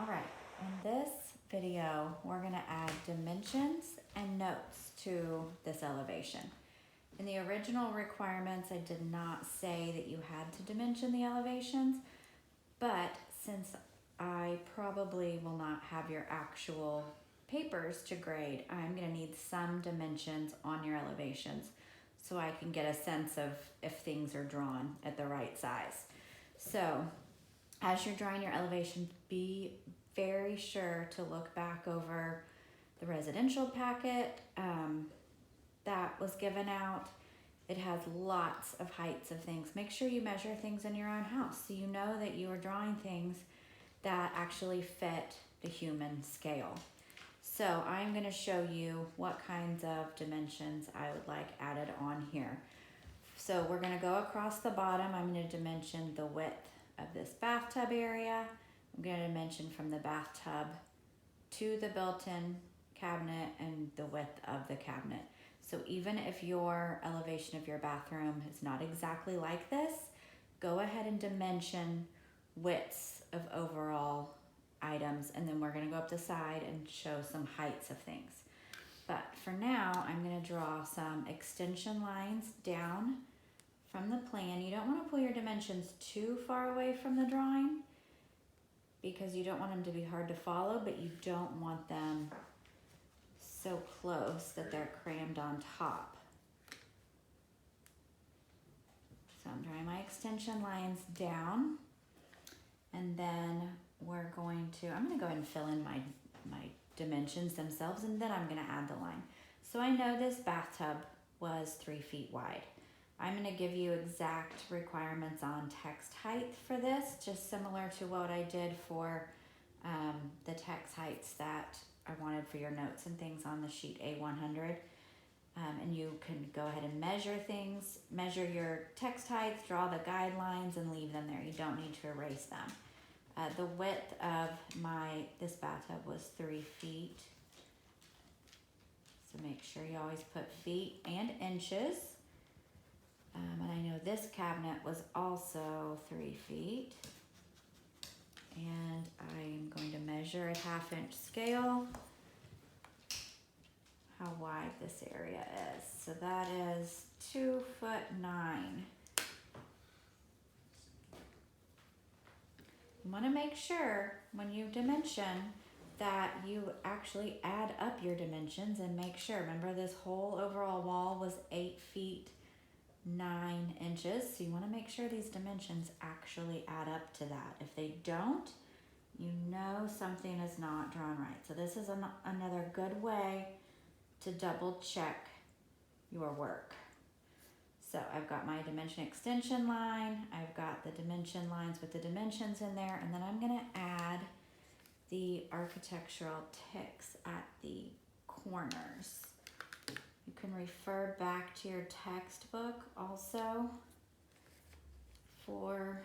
All right, in this video, we're gonna add dimensions and notes to this elevation. In the original requirements, I did not say that you had to dimension the elevations, but since I probably will not have your actual papers to grade, I'm gonna need some dimensions on your elevations so I can get a sense of if things are drawn at the right size. So as you're drawing your elevation, be very sure to look back over the residential packet that was given out. It has lots of heights of things. Make sure you measure things in your own house so you know that you are drawing things that actually fit the human scale. So I'm going to show you what kinds of dimensions I would like added on here. So we're going to go across the bottom. I'm going to dimension the width of this bathtub area. I'm going to dimension from the bathtub to the built-in cabinet and the width of the cabinet. So even if your elevation of your bathroom is not exactly like this, go ahead and dimension widths of overall items, and then we're going to go up the side and show some heights of things. But for now, I'm going to draw some extension lines down from the plan. You don't want to pull your dimensions too far away from the drawing because you don't want them to be hard to follow, but you don't want them so close that they're crammed on top. So I'm drawing my extension lines down, and then I'm going to go ahead and fill in my dimensions themselves, and then I'm going to add the line. So I know this bathtub was 3 feet wide. I'm going to give you exact requirements on text height for this, just similar to what I did for the text heights that I wanted for your notes and things on the sheet A100. And you can go ahead and measure things, measure your text heights, draw the guidelines, and leave them there. You don't need to erase them. The width of this bathtub was 3 feet. So make sure you always put feet and inches. And I know this cabinet was also 3 feet. And I'm going to measure at 1/2 inch scale how wide this area is. So that is 2'9". You want to make sure when you dimension that you actually add up your dimensions and make sure. Remember, this whole overall wall was 8 feet 9 inches. So you want to make sure these dimensions actually add up to that. If they don't, you know something is not drawn right. So this is another good way to double check your work. So I've got my dimension extension line, I've got the dimension lines with the dimensions in there, and then I'm going to add the architectural ticks at the corners. You can refer back to your textbook also for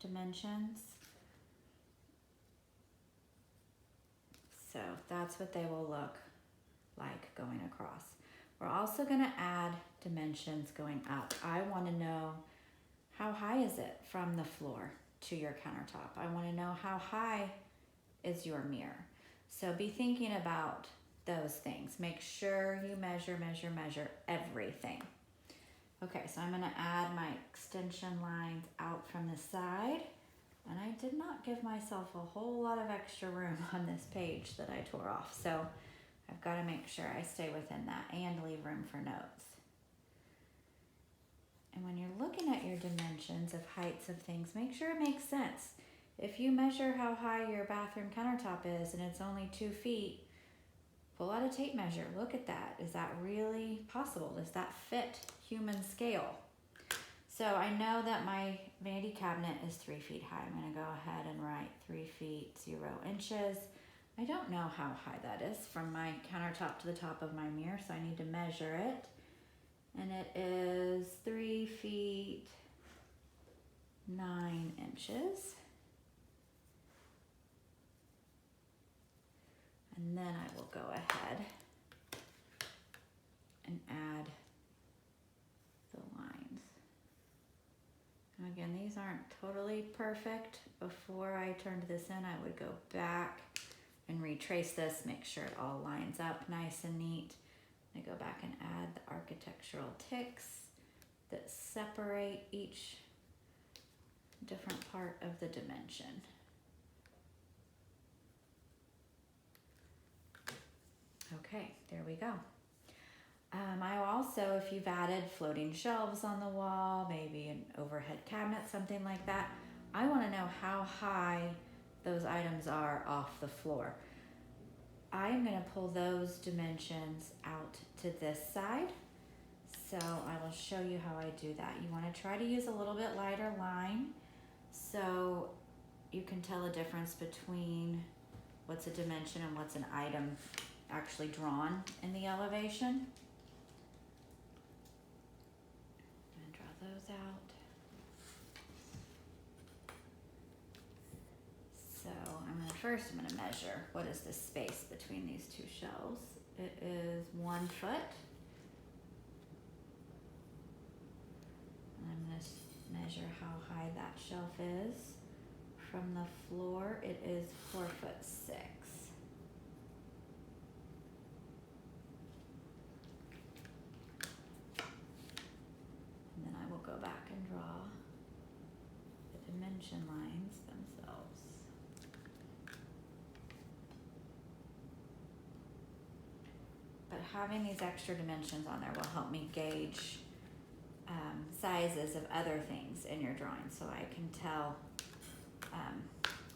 dimensions. So that's what they will look like going across. We're also going to add dimensions going up. I want to know how high is it from the floor to your countertop. I want to know how high is your mirror. So be thinking about those things. Make sure you measure everything. Okay, so I'm going to add my extension lines out from the side. And I did not give myself a whole lot of extra room on this page that I tore off. So I've got to make sure I stay within that and leave room for notes. And when you're looking at your dimensions of heights of things, make sure it makes sense. If you measure how high your bathroom countertop is and it's only 2 feet, pull out a tape measure. Look at that. Is that really possible? Does that fit human scale? So I know that my vanity cabinet is 3 feet high. I'm going to go ahead and write 3 feet 0 inches. I don't know how high that is from my countertop to the top of my mirror, so I need to measure it. And it is 3 feet 9 inches. And then I will go ahead and add the lines. And again, these aren't totally nearly perfect. Before I turned this in, I would go back and retrace this, make sure it all lines up nice and neat. I go back and add the architectural ticks that separate each different part of the dimension. Okay, there we go. I also, if you've added floating shelves on the wall, maybe an overhead cabinet, something like that, I want to know how high those items are off the floor. I am going to pull those dimensions out to this side. So I will show you how I do that. You want to try to use a little bit lighter line so you can tell a difference between what's a dimension and what's an item actually drawn in the elevation. I'm going to draw those out. So I'm going to measure what is the space between these two shelves. It is 1 foot. And I'm going to measure how high that shelf is. From the floor, it is 4'6". And then I will go back and draw the dimension lines themselves. But having these extra dimensions on there will help me gauge sizes of other things in your drawing, so I can tell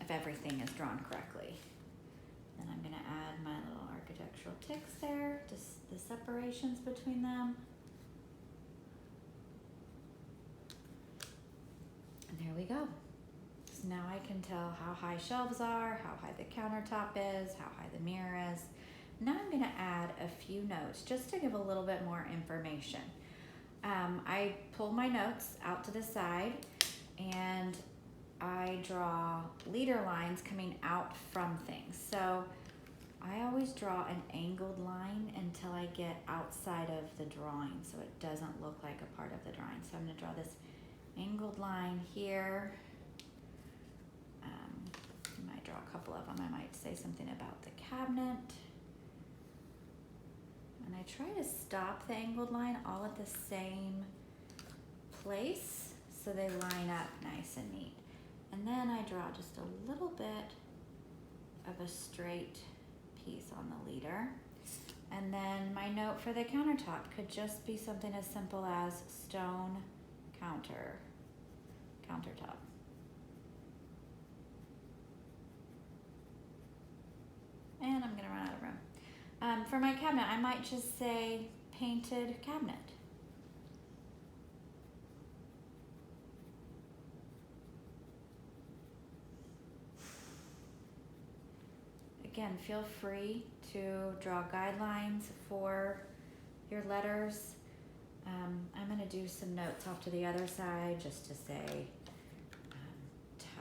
if everything is drawn correctly. Then I'm going to add my little architectural ticks there, just the separations between them. And there we go. So now I can tell how high shelves are, how high the countertop is, how high the mirror is. Now I'm going to add a few notes just to give a little bit more information. I pull my notes out to the side and I draw leader lines coming out from things. So I always draw an angled line until I get outside of the drawing so it doesn't look like a part of the drawing. So I'm going to draw this angled line here. I might draw a couple of them. I might say something about the cabinet. And I try to stop the angled line all at the same place so they line up nice and neat. And then I draw just a little bit of a straight piece on the leader. And then my note for the countertop could just be something as simple as stone countertop. And I'm gonna run out of room. For my cabinet, I might just say painted cabinet. Again, feel free to draw guidelines for your letters. I'm going to do some notes off to the other side just to say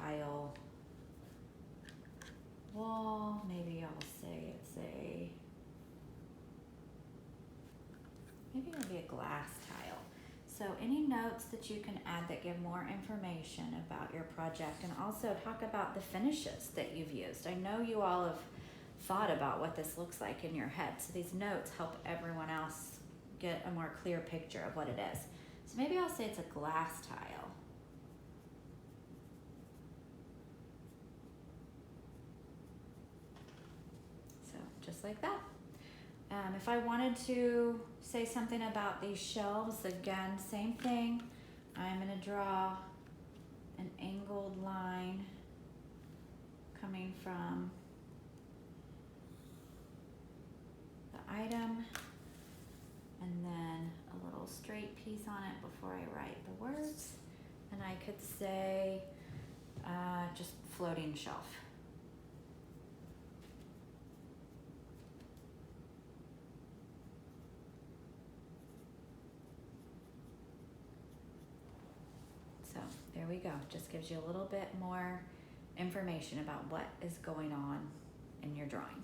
tile wall. Maybe I'll say maybe it'll be a glass tile. So any notes that you can add that give more information about your project, and also talk about the finishes that you've used. I know you all have thought about what this looks like in your head, so these notes help everyone else get a more clear picture of what it is. So maybe I'll say it's a glass tile. So just like that. If I wanted to say something about these shelves, again, same thing. I'm going to draw an angled line coming from the item, and then a little straight piece on it before I write the words. And I could say just floating shelf. So there we go. Just gives you a little bit more information about what is going on in your drawing.